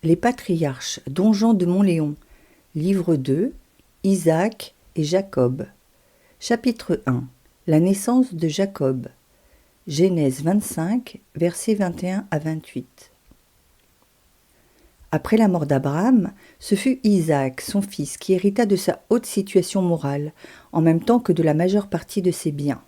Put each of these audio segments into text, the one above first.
Les patriarches, Don Jean de Montléon, livre 2, Isaac et Jacob. Chapitre 1. La naissance de Jacob. Genèse 25, versets 21 à 28. Après la mort d'Abraham, ce fut Isaac, son fils, qui hérita de sa haute situation morale, en même temps que de la majeure partie de ses biens.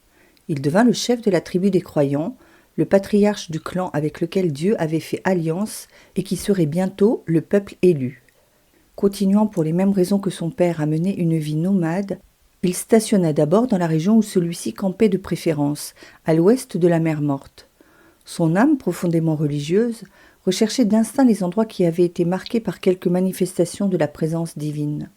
Il devint le chef de la tribu des croyants, le patriarche du clan avec lequel Dieu avait fait alliance et qui serait bientôt le peuple élu. Continuant pour les mêmes raisons que son père à mener une vie nomade, il stationna d'abord dans la région où celui-ci campait de préférence, à l'ouest de la mer Morte. Son âme profondément religieuse recherchait d'instinct les endroits qui avaient été marqués par quelques manifestations de la présence divine.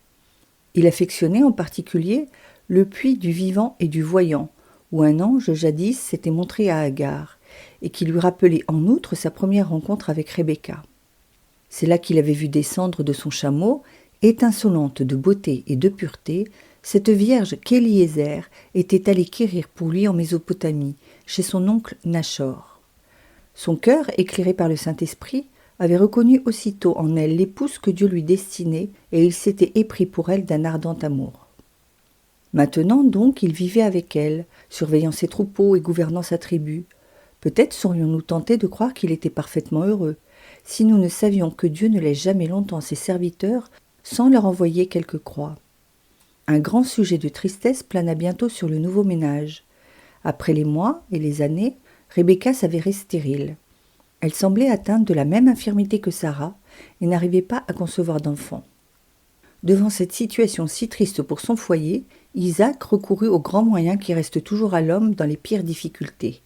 Il affectionnait en particulier le puits du vivant et du voyant, où un ange jadis s'était montré à Agar, et qui lui rappelait en outre sa première rencontre avec Rebecca. C'est là qu'il avait vu descendre de son chameau, étincelante de beauté et de pureté, cette vierge qu'Éliézer était allé quérir pour lui en Mésopotamie, chez son oncle Nachor. Son cœur, éclairé par le Saint-Esprit, avait reconnu aussitôt en elle l'épouse que Dieu lui destinait, et il s'était épris pour elle d'un ardent amour. Maintenant donc il vivait avec elle, surveillant ses troupeaux et gouvernant sa tribu. Peut-être serions-nous tentés de croire qu'il était parfaitement heureux, si nous ne savions que Dieu ne laisse jamais longtemps ses serviteurs sans leur envoyer quelque croix. Un grand sujet de tristesse plana bientôt sur le nouveau ménage. Après les mois et les années, Rebecca s'avérait stérile. Elle semblait atteinte de la même infirmité que Sarah et n'arrivait pas à concevoir d'enfant. Devant cette situation si triste pour son foyer, Isaac recourut aux grands moyens qui restent toujours à l'homme dans les pires difficultés.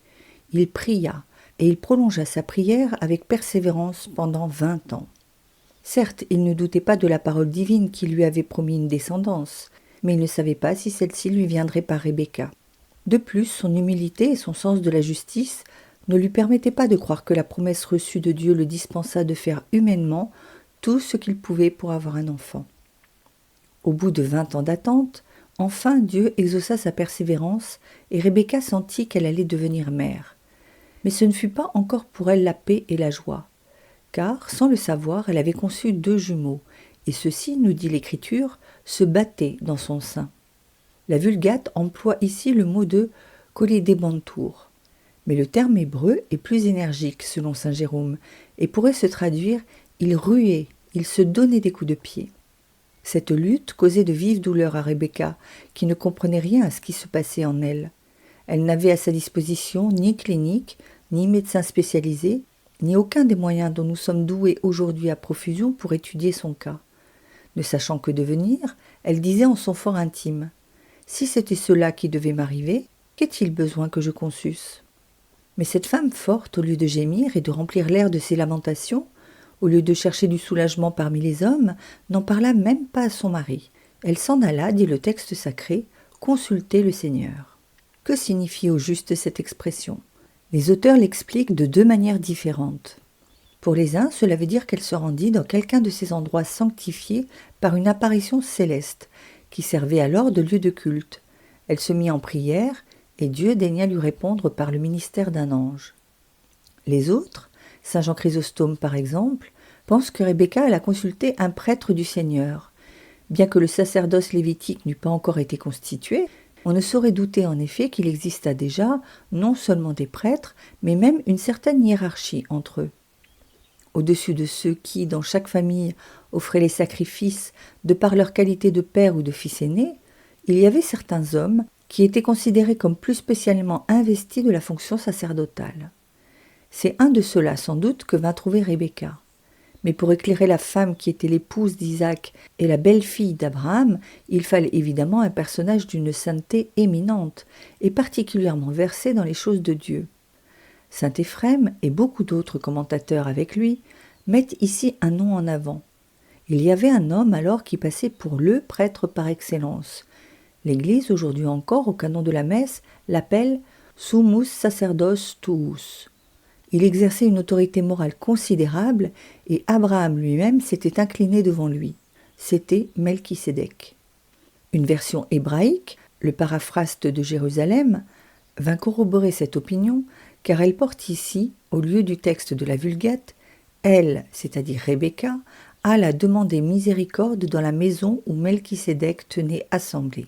Il pria, et il prolongea sa prière avec persévérance pendant 20 ans. Certes, il ne doutait pas de la parole divine qui lui avait promis une descendance, mais il ne savait pas si celle-ci lui viendrait par Rebecca. De plus, son humilité et son sens de la justice ne lui permettaient pas de croire que la promesse reçue de Dieu le dispensa de faire humainement tout ce qu'il pouvait pour avoir un enfant. Au bout de 20 ans d'attente, enfin Dieu exauça sa persévérance et Rebecca sentit qu'elle allait devenir mère. Mais ce ne fut pas encore pour elle la paix et la joie, car, sans le savoir, elle avait conçu 2 jumeaux, et ceux-ci, nous dit l'Écriture, se battaient dans son sein. La Vulgate emploie ici le mot de « kolédébantour », mais le terme hébreu est plus énergique selon saint Jérôme, et pourrait se traduire « ils ruaient, ils se donnaient des coups de pied ». Cette lutte causait de vives douleurs à Rebecca, qui ne comprenait rien à ce qui se passait en elle. Elle n'avait à sa disposition ni clinique, ni médecin spécialisé, ni aucun des moyens dont nous sommes doués aujourd'hui à profusion pour étudier son cas. Ne sachant que devenir, elle disait en son fort intime « Si c'était cela qui devait m'arriver, qu'est-il besoin que je conçusse ?» Mais cette femme forte, au lieu de gémir et de remplir l'air de ses lamentations, au lieu de chercher du soulagement parmi les hommes, n'en parla même pas à son mari. Elle s'en alla, dit le texte sacré, consulter le Seigneur. Que signifie au juste cette expression ? Les auteurs l'expliquent de 2 manières différentes. Pour les uns, cela veut dire qu'elle se rendit dans quelqu'un de ces endroits sanctifiés par une apparition céleste, qui servait alors de lieu de culte. Elle se mit en prière, et Dieu daigna lui répondre par le ministère d'un ange. Les autres, saint Jean Chrysostome par exemple, pensent que Rebecca alla consulter un prêtre du Seigneur. Bien que le sacerdoce lévitique n'eût pas encore été constitué, on ne saurait douter en effet qu'il exista déjà non seulement des prêtres, mais même une certaine hiérarchie entre eux. Au-dessus de ceux qui, dans chaque famille, offraient les sacrifices de par leur qualité de père ou de fils aîné, il y avait certains hommes qui étaient considérés comme plus spécialement investis de la fonction sacerdotale. C'est un de ceux-là sans doute que vint trouver Rebecca. Mais pour éclairer la femme qui était l'épouse d'Isaac et la belle-fille d'Abraham, il fallait évidemment un personnage d'une sainteté éminente et particulièrement versé dans les choses de Dieu. Saint Éphrem et beaucoup d'autres commentateurs avec lui mettent ici un nom en avant. Il y avait un homme alors qui passait pour le prêtre par excellence. L'Église, aujourd'hui encore, au canon de la messe, l'appelle « summus sacerdos tuus ». Il exerçait une autorité morale considérable et Abraham lui-même s'était incliné devant lui. C'était Melchisédek. Une version hébraïque, le paraphraste de Jérusalem, vint corroborer cette opinion car elle porte ici, au lieu du texte de la Vulgate, Elle, c'est-à-dire Rebecca, alla demander miséricorde dans la maison où Melchisédek tenait assemblée.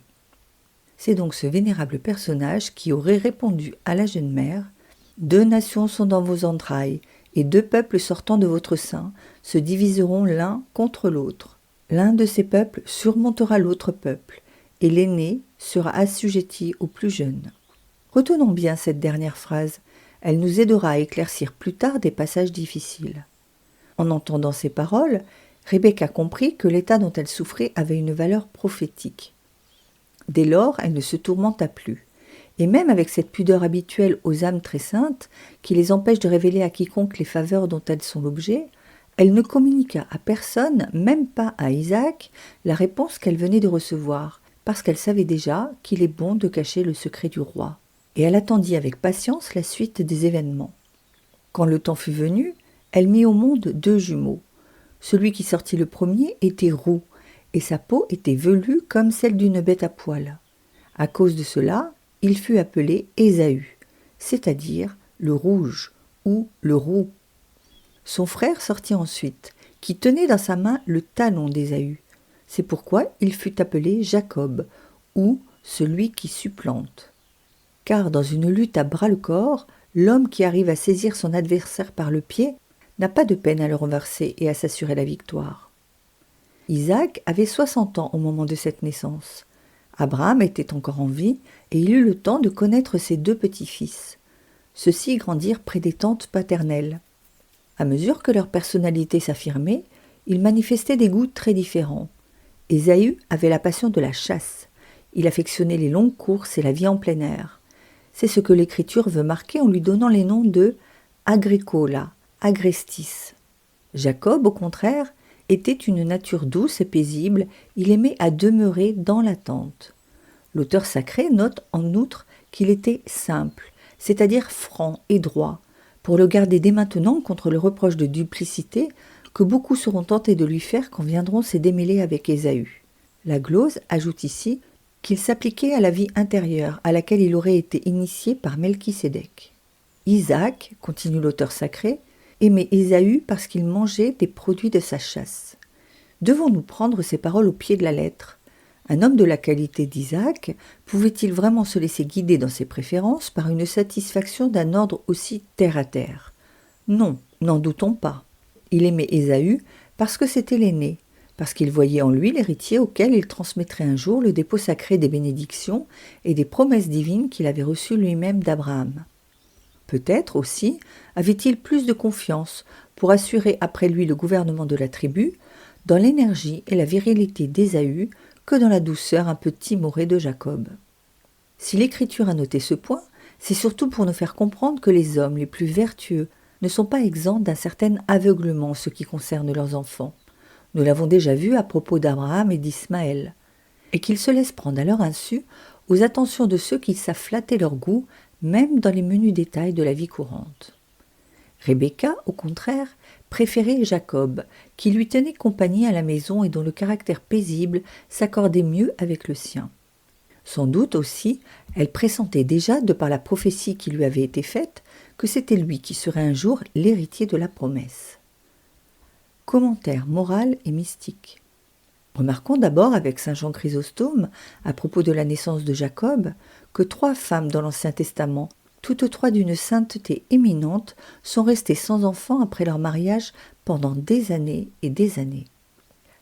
C'est donc ce vénérable personnage qui aurait répondu à la jeune mère « 2 nations sont dans vos entrailles, et 2 peuples sortant de votre sein se diviseront l'un contre l'autre. L'un de ces peuples surmontera l'autre peuple, et l'aîné sera assujetti au plus jeune. » Retenons bien cette dernière phrase, elle nous aidera à éclaircir plus tard des passages difficiles. En entendant ces paroles, Rebecca comprit que l'état dont elle souffrait avait une valeur prophétique. Dès lors, elle ne se tourmenta plus. Et même avec cette pudeur habituelle aux âmes très saintes, qui les empêche de révéler à quiconque les faveurs dont elles sont l'objet, elle ne communiqua à personne, même pas à Isaac, la réponse qu'elle venait de recevoir, parce qu'elle savait déjà qu'il est bon de cacher le secret du roi. Et elle attendit avec patience la suite des événements. Quand le temps fut venu, elle mit au monde 2 jumeaux. Celui qui sortit le premier était roux, et sa peau était velue comme celle d'une bête à poil. À cause de cela, il fut appelé Ésaü, c'est-à-dire le rouge ou le roux. Son frère sortit ensuite, qui tenait dans sa main le talon d'Ésaü. C'est pourquoi il fut appelé Jacob, ou celui qui supplante. Car dans une lutte à bras-le-corps, l'homme qui arrive à saisir son adversaire par le pied n'a pas de peine à le renverser et à s'assurer la victoire. Isaac avait 60 ans au moment de cette naissance. Abraham était encore en vie et il eut le temps de connaître ses 2 petits-fils. Ceux-ci grandirent près des tantes paternelles. À mesure que leur personnalité s'affirmait, ils manifestaient des goûts très différents. Ésaü avait la passion de la chasse. Il affectionnait les longues courses et la vie en plein air. C'est ce que l'Écriture veut marquer en lui donnant les noms de Agricola, Agrestis. Jacob, au contraire, était une nature douce et paisible, il aimait à demeurer dans la tente. L'auteur sacré note en outre qu'il était simple, c'est-à-dire franc et droit, pour le garder dès maintenant contre le reproche de duplicité que beaucoup seront tentés de lui faire quand viendront se démêler avec Ésaü. La glose ajoute ici qu'il s'appliquait à la vie intérieure à laquelle il aurait été initié par Melchisédek. Isaac, continue l'auteur sacré, aimait Ésaü parce qu'il mangeait des produits de sa chasse. Devons-nous prendre ces paroles au pied de la lettre ? Un homme de la qualité d'Isaac pouvait-il vraiment se laisser guider dans ses préférences par une satisfaction d'un ordre aussi terre-à-terre ? Non, n'en doutons pas. Il aimait Ésaü parce que c'était l'aîné, parce qu'il voyait en lui l'héritier auquel il transmettrait un jour le dépôt sacré des bénédictions et des promesses divines qu'il avait reçues lui-même d'Abraham. Peut-être aussi avait-il plus de confiance pour assurer après lui le gouvernement de la tribu dans l'énergie et la virilité d'Ésaü que dans la douceur un peu timorée de Jacob. Si l'Écriture a noté ce point, c'est surtout pour nous faire comprendre que les hommes les plus vertueux ne sont pas exempts d'un certain aveuglement en ce qui concerne leurs enfants. Nous l'avons déjà vu à propos d'Abraham et d'Ismaël, et qu'ils se laissent prendre à leur insu aux attentions de ceux qui savent flatter leur goût, même dans les menus détails de la vie courante. Rebecca, au contraire, préférait Jacob, qui lui tenait compagnie à la maison et dont le caractère paisible s'accordait mieux avec le sien. Sans doute aussi, elle pressentait déjà, de par la prophétie qui lui avait été faite, que c'était lui qui serait un jour l'héritier de la promesse. Commentaire moral et mystique. Remarquons d'abord avec saint Jean Chrysostome, à propos de la naissance de Jacob, que 3 femmes dans l'Ancien Testament, toutes 3 d'une sainteté éminente, sont restées sans enfants après leur mariage pendant des années et des années.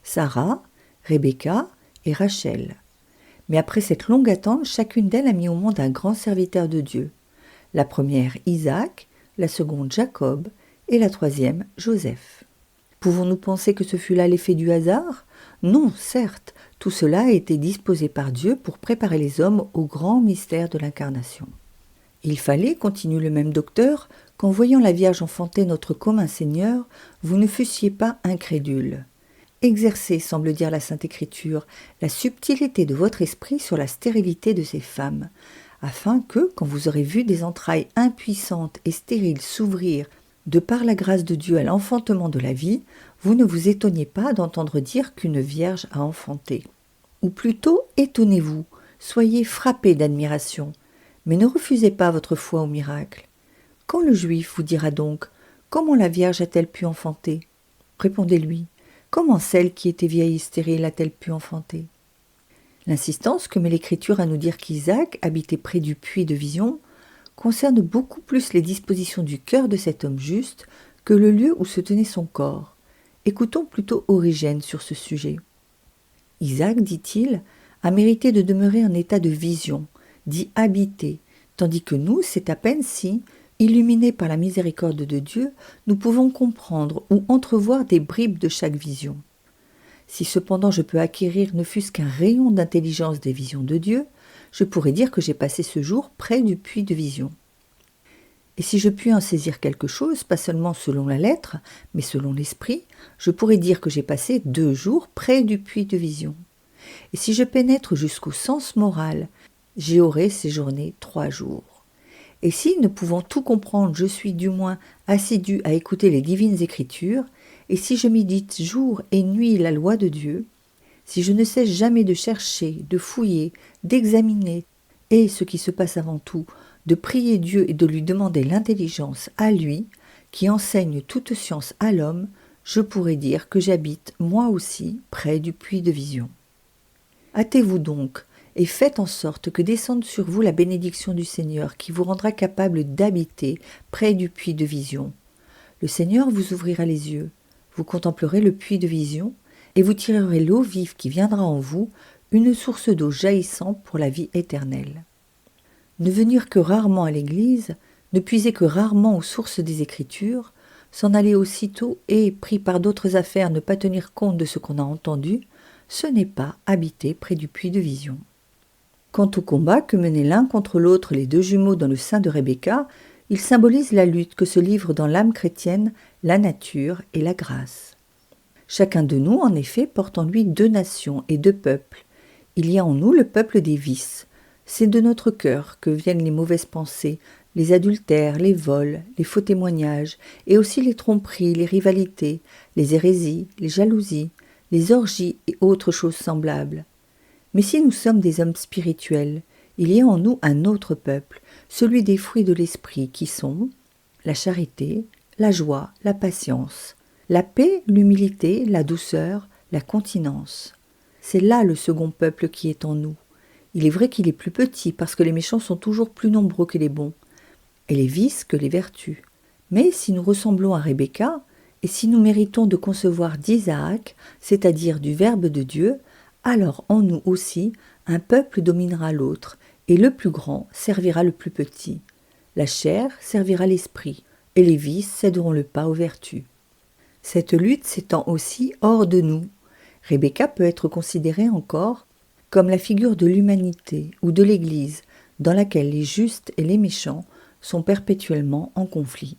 Sarah, Rebecca et Rachel. Mais après cette longue attente, chacune d'elles a mis au monde un grand serviteur de Dieu. La première, Isaac, la seconde, Jacob, et la troisième, Joseph. Pouvons-nous penser que ce fut là l'effet du hasard ? Non, certes, tout cela a été disposé par Dieu pour préparer les hommes au grand mystère de l'incarnation. Il fallait, continue le même docteur, qu'en voyant la Vierge enfanter notre commun Seigneur, vous ne fussiez pas incrédules. Exercez, semble dire la Sainte Écriture, la subtilité de votre esprit sur la stérilité de ces femmes, afin que, quand vous aurez vu des entrailles impuissantes et stériles s'ouvrir de par la grâce de Dieu à l'enfantement de la vie, vous ne vous étonniez pas d'entendre dire qu'une vierge a enfanté. Ou plutôt, étonnez-vous, soyez frappés d'admiration, mais ne refusez pas votre foi au miracle. Quand le juif vous dira donc Comment la Vierge a-t-elle pu enfanter ? Répondez-lui. Comment celle qui était vieille et stérile a-t-elle pu enfanter ? L'insistance que met l'Écriture à nous dire qu'Isaac habitait près du puits de vision concerne beaucoup plus les dispositions du cœur de cet homme juste que le lieu où se tenait son corps. Écoutons plutôt Origène sur ce sujet. Isaac, dit-il, a mérité de demeurer en état de vision, dit habiter, tandis que nous, c'est à peine si, illuminés par la miséricorde de Dieu, nous pouvons comprendre ou entrevoir des bribes de chaque vision. Si cependant je peux acquérir ne fût-ce qu'un rayon d'intelligence des visions de Dieu, je pourrais dire que j'ai passé ce jour près du puits de vision. Et si je puis en saisir quelque chose, pas seulement selon la lettre, mais selon l'esprit, je pourrais dire que j'ai passé 2 jours près du puits de vision. Et si je pénètre jusqu'au sens moral, j'y aurai séjourné 3 jours. Et si, ne pouvant tout comprendre, je suis du moins assidu à écouter les divines écritures, et si je médite jour et nuit la loi de Dieu, si je ne cesse jamais de chercher, de fouiller, d'examiner, et ce qui se passe avant tout, de prier Dieu et de lui demander l'intelligence à lui, qui enseigne toute science à l'homme, je pourrais dire que j'habite moi aussi près du puits de vision. Hâtez-vous donc, et faites en sorte que descende sur vous la bénédiction du Seigneur qui vous rendra capable d'habiter près du puits de vision. Le Seigneur vous ouvrira les yeux, vous contemplerez le puits de vision et vous tirerez l'eau vive qui viendra en vous, une source d'eau jaillissant pour la vie éternelle. Ne venir que rarement à l'église, ne puiser que rarement aux sources des Écritures, s'en aller aussitôt et, pris par d'autres affaires, ne pas tenir compte de ce qu'on a entendu, ce n'est pas habiter près du puits de vision. Quant au combat que menaient l'un contre l'autre les 2 jumeaux dans le sein de Rebecca, il symbolise la lutte que se livrent dans l'âme chrétienne la nature et la grâce. Chacun de nous, en effet, porte en lui 2 nations et 2 peuples. Il y a en nous le peuple des vices. C'est de notre cœur que viennent les mauvaises pensées, les adultères, les vols, les faux témoignages, et aussi les tromperies, les rivalités, les hérésies, les jalousies, les orgies et autres choses semblables. Mais si nous sommes des hommes spirituels, il y a en nous un autre peuple, celui des fruits de l'esprit qui sont la charité, la joie, la patience, la paix, l'humilité, la douceur, la continence. C'est là le second peuple qui est en nous. Il est vrai qu'il est plus petit parce que les méchants sont toujours plus nombreux que les bons, et les vices que les vertus. Mais si nous ressemblons à Rebecca, et si nous méritons de concevoir d'Isaac, c'est-à-dire du Verbe de Dieu, alors en nous aussi un peuple dominera l'autre, et le plus grand servira le plus petit. La chair servira l'esprit, et les vices céderont le pas aux vertus. Cette lutte s'étend aussi hors de nous. Rebecca peut être considérée encore comme la figure de l'humanité ou de l'Église, dans laquelle les justes et les méchants sont perpétuellement en conflit.